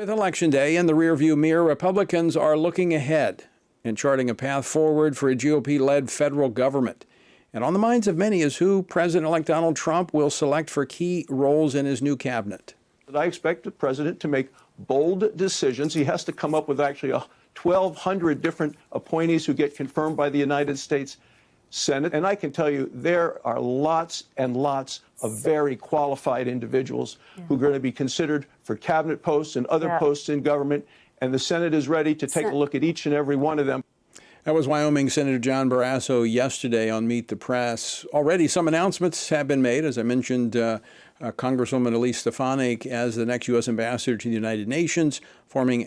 With Election Day in the rearview mirror, Republicans are looking ahead and charting a path forward for a GOP-led federal government. And on the minds of many is who President-elect Donald Trump will select for key roles in his new cabinet. I expect the president to make bold decisions. He has to come up with actually 1,200 different appointees who get confirmed by the United States Senate. And I can tell you there are lots and lots of very qualified individuals who are going to be considered for cabinet posts and other posts in government. And the Senate is ready to take a look at each and every one of them. That was Wyoming Senator John Barrasso yesterday on Meet the Press. Already some announcements have been made. As I mentioned, Congresswoman Elise Stefanik as the next U.S. ambassador to the United Nations, former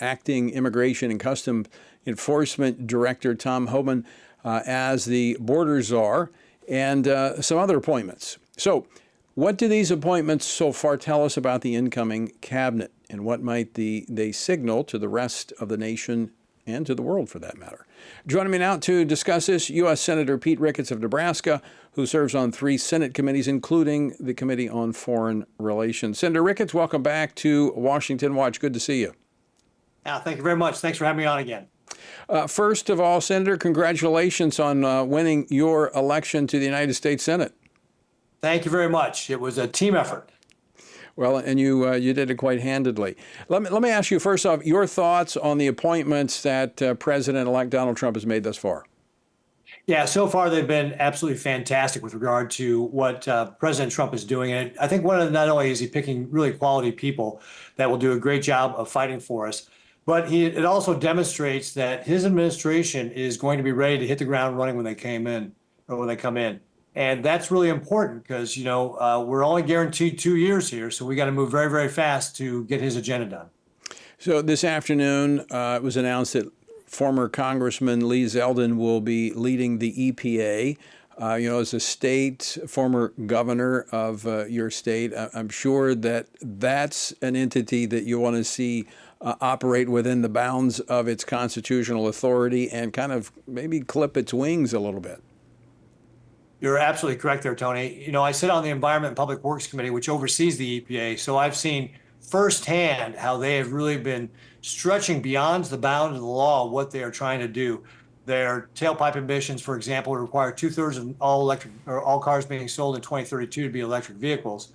acting Immigration and Customs Enforcement Director Tom Homan as the border czar, and some other appointments. So what do these appointments so far tell us about the incoming cabinet, and what might they signal to the rest of the nation and to the world, for that matter? Joining me now to discuss this, U.S. Senator Pete Ricketts of Nebraska, who serves on 3 Senate committees, including the Committee on Foreign Relations. Senator Ricketts, welcome back to Washington Watch. Good to see you. Thank you very much. Thanks for having me on again. First of all, Senator, congratulations on winning your election to the United States Senate. Thank you very much. It was a team effort. Well, and you did it quite handedly. Let me ask you first off your thoughts on the appointments that President-elect Donald Trump has made thus far. Yeah, so far they've been absolutely fantastic with regard to what President Trump is doing. And I think not only is he picking really quality people that will do a great job of fighting for us, but it also demonstrates that his administration is going to be ready to hit the ground running when they come in. And that's really important because, we're only guaranteed 2 years here. So we got to move very, very fast to get his agenda done. So this afternoon, it was announced that former Congressman Lee Zelden will be leading the EPA. As a former governor of your state, I'm sure that's an entity that you want to see operate within the bounds of its constitutional authority and kind of maybe clip its wings a little bit. You're absolutely correct there, Tony. I sit on the Environment and Public Works Committee, which oversees the EPA. So I've seen firsthand how they have really been stretching beyond the bounds of the law what they are trying to do. Their tailpipe emissions, for example, require 2/3 of all cars being sold in 2032 to be electric vehicles.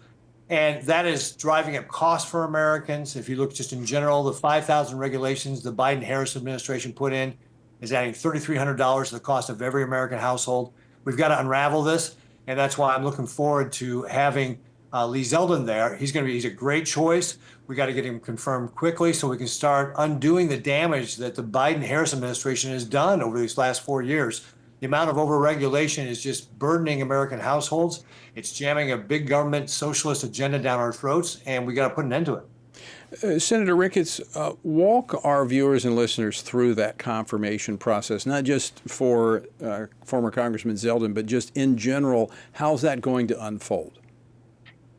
And that is driving up costs for Americans. If you look just in general, the 5,000 regulations the Biden-Harris administration put in is adding $3,300 to the cost of every American household. We've got to unravel this, and that's why I'm looking forward to having Lee Zelden there. He's a great choice. We got to get him confirmed quickly so we can start undoing the damage that the Biden-Harris administration has done over these last 4 years. The amount of overregulation is just burdening American households. It's jamming a big government socialist agenda down our throats, and we got to put an end to it. Senator Ricketts, walk our viewers and listeners through that confirmation process, not just for former Congressman Zelden, but just in general. How's that going to unfold?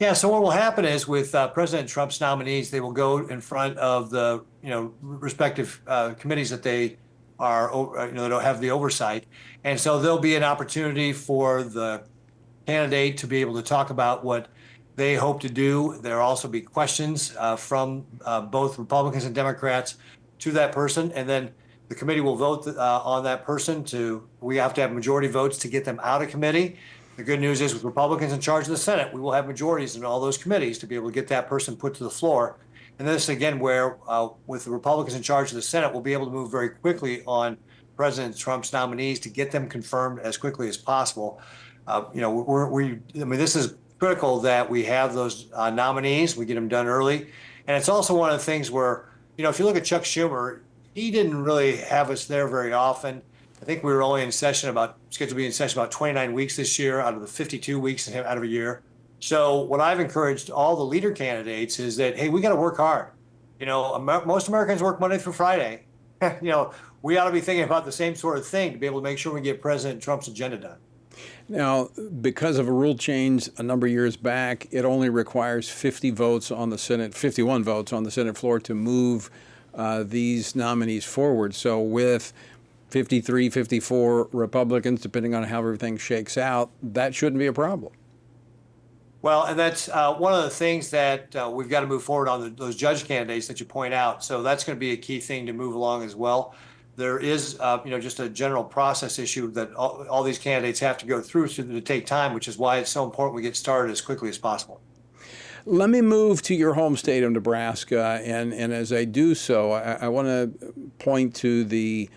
Yeah, so what will happen is with President Trump's nominees, they will go in front of the respective committees that they are that have the oversight, and so there'll be an opportunity for the candidate to be able to talk about what they hope to do. There'll also be questions from both Republicans and Democrats to that person, and then the committee will vote on that person. We have to have majority votes to get them out of committee. The good news is with Republicans in charge of the Senate, we will have majorities in all those committees to be able to get that person put to the floor. And this, again, where with the Republicans in charge of the Senate, we'll be able to move very quickly on President Trump's nominees to get them confirmed as quickly as possible. This is critical that we have those nominees, we get them done early. And it's also one of the things where, if you look at Chuck Schumer, he didn't really have us there very often. I think we were only scheduled to be in session about 29 weeks this year out of the 52 weeks out of a year. So what I've encouraged all the leader candidates is that, hey, we got to work hard. Most Americans work Monday through Friday. We ought to be thinking about the same sort of thing to be able to make sure we get President Trump's agenda done. Now, because of a rule change a number of years back, it only requires 51 votes on the Senate floor to move these nominees forward. So with 53, 54 Republicans, depending on how everything shakes out, that shouldn't be a problem. Well, and that's one of the things that we've got to move forward on those judge candidates that you point out. So that's going to be a key thing to move along as well. There is, just a general process issue that all these candidates have to go through to take time, which is why it's so important we get started as quickly as possible. Let me move to your home state of Nebraska, and as I do so, I want to point to the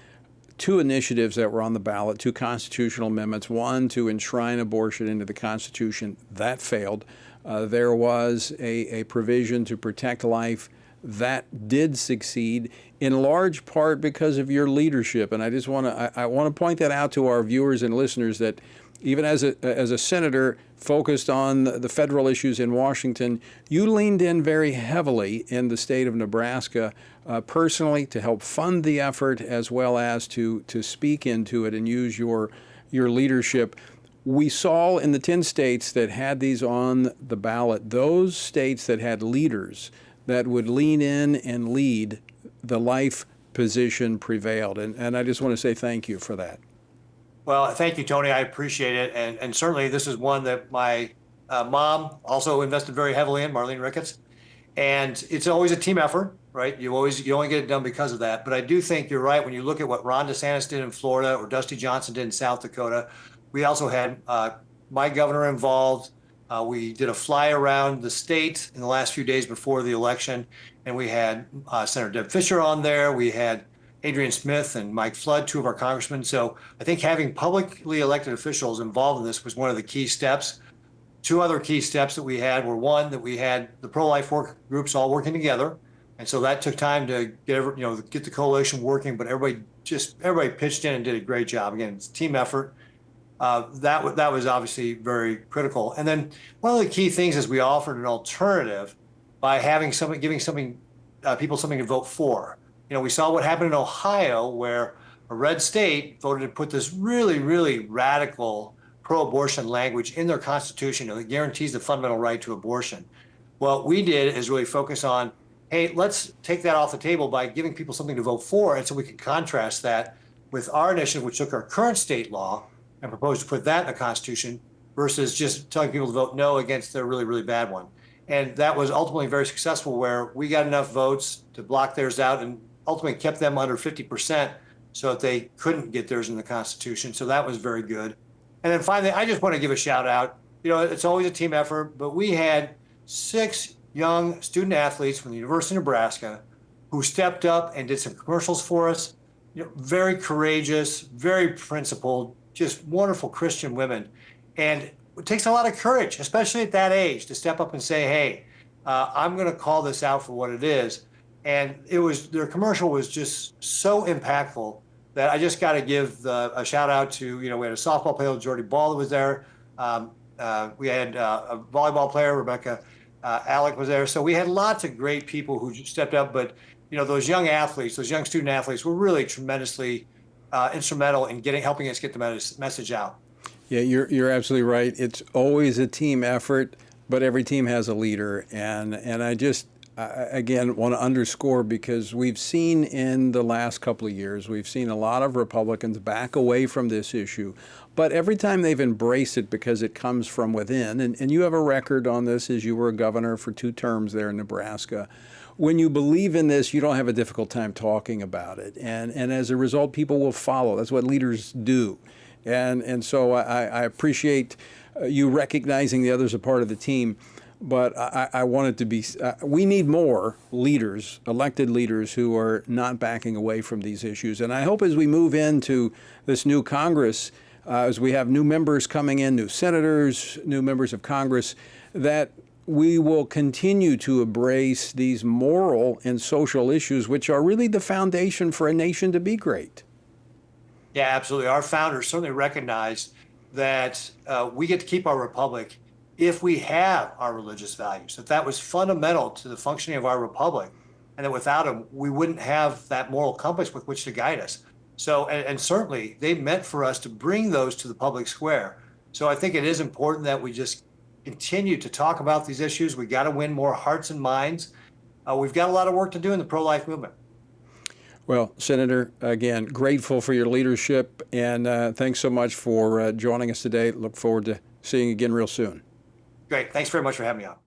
two initiatives that were on the ballot, two constitutional amendments, one to enshrine abortion into the Constitution. That failed. There was a provision to protect life. That did succeed, in large part because of your leadership. And I just want to point that out to our viewers and listeners, that even as a senator focused on the federal issues in Washington, you leaned in very heavily in the state of Nebraska personally to help fund the effort, as well as to speak into it and use your leadership. We saw in the 10 states that had these on the ballot, those states that had leaders that would lean in and lead, the life position prevailed. And I just want to say thank you for that. Well, thank you, Tony. I appreciate it. And certainly this is one that my mom also invested very heavily in, Marlene Ricketts. And it's always a team effort, right? You only get it done because of that. But I do think you're right when you look at what Ron DeSantis did in Florida or Dusty Johnson did in South Dakota. We also had my governor involved. We did a fly around the state in the last few days before the election, and we had Senator Deb Fischer on there. We had Adrian Smith and Mike Flood, two of our congressmen. So I think having publicly elected officials involved in this was one of the key steps. Two other key steps that we had were, one, that we had the pro-life work groups all working together. And so that took time to get the coalition working, but everybody pitched in and did a great job. Again, it's a team effort. That was obviously very critical. And then one of the key things is we offered an alternative by giving people something to vote for. We saw what happened in Ohio, where a red state voted to put this really, really radical pro-abortion language in their constitution that guarantees the fundamental right to abortion. What we did is really focus on, hey, let's take that off the table by giving people something to vote for, and so we can contrast that with our initiative, which took our current state law and proposed to put that in the Constitution, versus just telling people to vote no against their really, really bad one. And that was ultimately very successful, where we got enough votes to block theirs out and ultimately kept them under 50% so that they couldn't get theirs in the Constitution. So that was very good. And then finally, I just want to give a shout out. It's always a team effort, but we had 6 young student athletes from the University of Nebraska who stepped up and did some commercials for us. Very courageous, very principled, just wonderful Christian women. And it takes a lot of courage, especially at that age, to step up and say, hey, I'm going to call this out for what it is. And their commercial was just so impactful that I just got to give a shout out to, we had a softball player, Jordy Ball, that was there. We had a volleyball player, Rebecca Alec was there. So we had lots of great people who stepped up. But, those young athletes, those young student athletes were really tremendously instrumental in helping us get the message out. Yeah, you're absolutely right. It's always a team effort, but every team has a leader. And I just, again, want to underscore, because we've seen in the last couple of years, we've seen a lot of Republicans back away from this issue. But every time they've embraced it because it comes from within, and you have a record on this as you were a governor for 2 terms there in Nebraska. When you believe in this, you don't have a difficult time talking about it. And as a result, people will follow. That's what leaders do. And so I appreciate you recognizing the others are part of the team. But I want it to be, we need more leaders, elected leaders, who are not backing away from these issues. And I hope as we move into this new Congress, as we have new members coming in, new senators, new members of Congress, that we will continue to embrace these moral and social issues, which are really the foundation for a nation to be great. Yeah, absolutely. Our founders certainly recognized that we get to keep our republic if we have our religious values, that was fundamental to the functioning of our republic, and that without them, we wouldn't have that moral compass with which to guide us. So, and certainly they meant for us to bring those to the public square. So I think it is important that we just continue to talk about these issues. We got to win more hearts and minds. We've got a lot of work to do in the pro-life movement. Well, Senator, again, grateful for your leadership, and thanks so much for joining us today. Look forward to seeing you again real soon. Great. Thanks very much for having me on.